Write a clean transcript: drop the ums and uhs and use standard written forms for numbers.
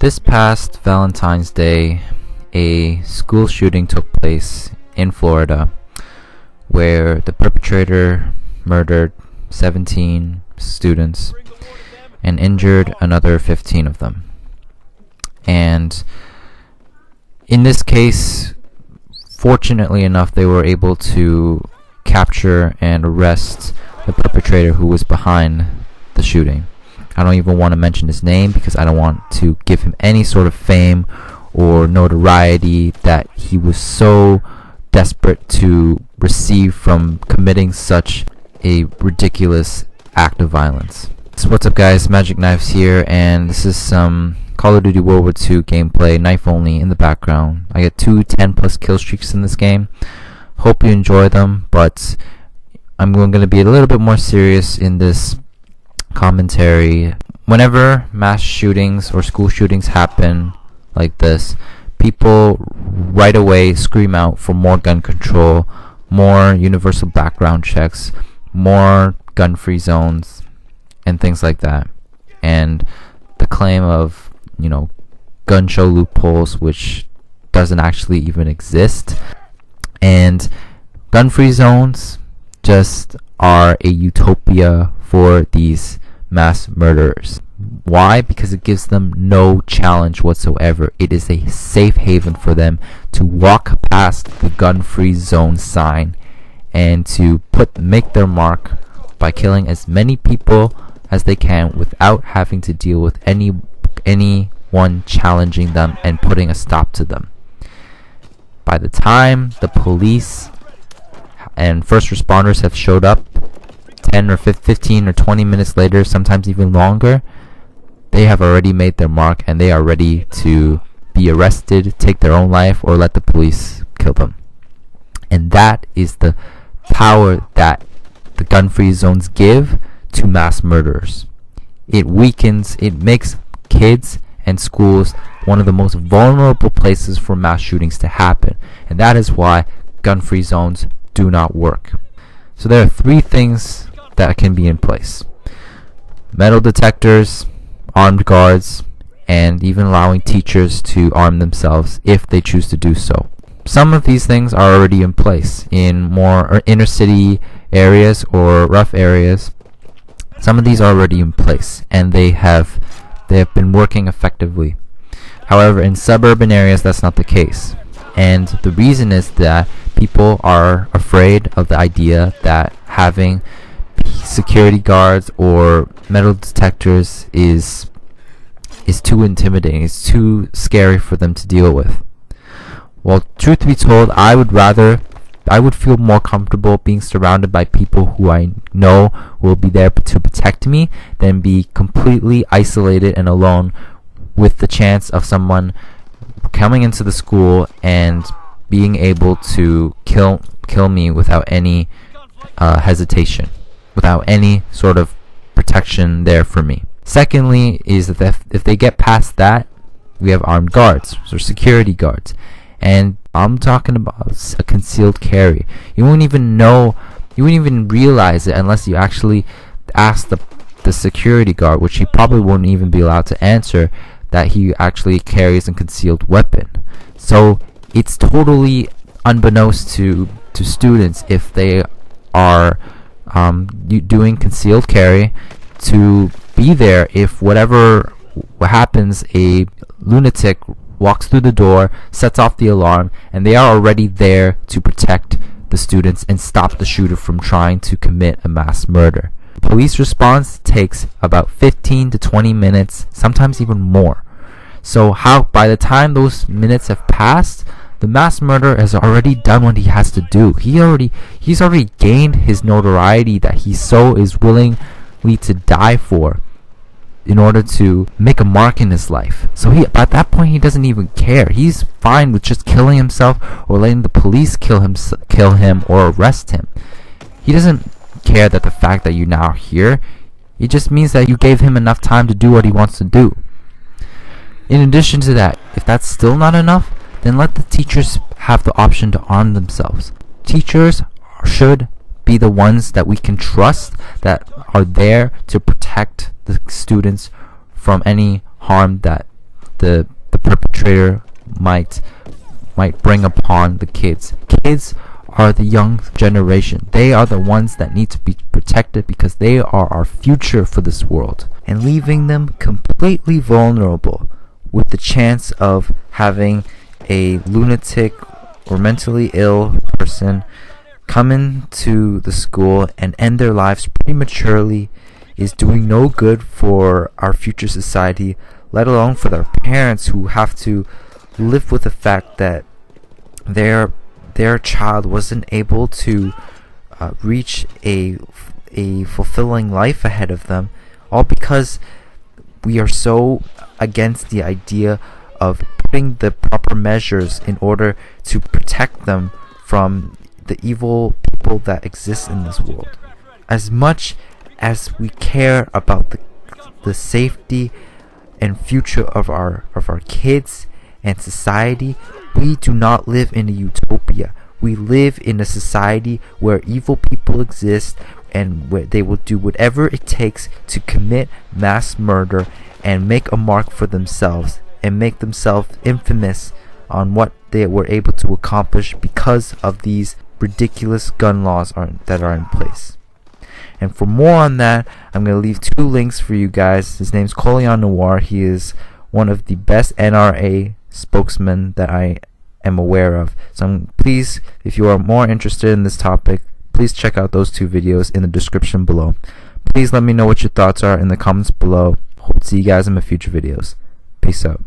This past Valentine's Day, a school shooting took place in Florida where the perpetrator murdered 17 students and injured another 15 of them. And in this case, fortunately enough, they were able to capture and arrest the perpetrator who was behind the shooting. I don't even want to mention his name because I don't want to give him any sort of fame or notoriety that he was so desperate to receive from committing such a ridiculous act of violence. So what's up guys, Magic Knives here, and this is some Call of Duty World War II gameplay, knife only in the background. I get 2 10+ kill streaks in this game. Hope you enjoy them, but I'm going to be a little bit more serious in this commentary. Whenever mass shootings or school shootings happen like this, people right away scream out for more gun control, more universal background checks, more gun-free zones, and things like that. And the claim of, gun show loopholes, which doesn't actually even exist. And gun-free zones just are a utopia for these mass murderers. Why? Because it gives them no challenge whatsoever. It is a safe haven for them to walk past the gun-free zone sign and to make their mark by killing as many people as they can without having to deal with anyone challenging them and putting a stop to them. By the time the police and first responders have showed up 10 or 15 or 20 minutes later, sometimes even longer, they have already made their mark and they are ready to be arrested, take their own life, or let the police kill them. And that is the power that the gun-free zones give to mass murderers. It makes kids and schools one of the most vulnerable places for mass shootings to happen. And that is why gun-free zones do not work. So there are 3 things that can be in place: metal detectors, armed guards, and even allowing teachers to arm themselves if they choose to do so. Some of these things are already in place in more inner city areas or rough areas. Some of these are already in place and they have been working effectively. However, in suburban areas that's not the case. And the reason is that people are afraid of the idea that having security guards or metal detectors is too intimidating, it's too scary for them to deal with. Well, truth be told, I would feel more comfortable being surrounded by people who I know will be there to protect me than be completely isolated and alone with the chance of someone coming into the school and being able to kill me without any hesitation, without any sort of protection there for me. Secondly is that if they get past that, we have armed guards or security guards. And I'm talking about a concealed carry. You wouldn't even realize it unless you actually ask the security guard, which he probably wouldn't even be allowed to answer, that he actually carries a concealed weapon. So it's totally unbeknownst to students if they are doing concealed carry to be there if what happens, a lunatic walks through the door, sets off the alarm, and they are already there to protect the students and stop the shooter from trying to commit a mass murder. Police response takes about 15 to 20 minutes, sometimes even more. So by the time those minutes have passed, the mass murderer has already done what he has to do. He's already gained his notoriety that he so is willingly to die for in order to make a mark in his life. So at that point he doesn't even care. He's fine with just killing himself or letting the police kill him or arrest him. He doesn't care that the fact that you're now here, it just means that you gave him enough time to do what he wants to do. In addition to that, if that's still not enough, then let the teachers have the option to arm themselves. Teachers should be the ones that we can trust, that are there to protect the students from any harm that the perpetrator might bring upon the kids. Kids are the young generation. They are the ones that need to be protected because they are our future for this world. And leaving them completely vulnerable with the chance of having a lunatic or mentally ill person come into the school and end their lives prematurely is doing no good for our future society, let alone for their parents who have to live with the fact that their child wasn't able to reach a fulfilling life ahead of them, all because we are so against the idea of putting the proper measures in order to protect them from the evil people that exist in this world. As much as we care about the safety and future of our kids and society, we do not live in a utopia. We live in a society where evil people exist and where they will do whatever it takes to commit mass murder and make a mark for themselves and make themselves infamous on what they were able to accomplish because of these ridiculous gun laws that are in place. And for more on that, I'm going to leave 2 links for you guys. His name's Colion Noir. He is one of the best NRA spokesmen that I am aware of. So please, if you are more interested in this topic, please check out those 2 videos in the description below. Please let me know what your thoughts are in the comments below. Hope to see you guys in my future videos. Peace out.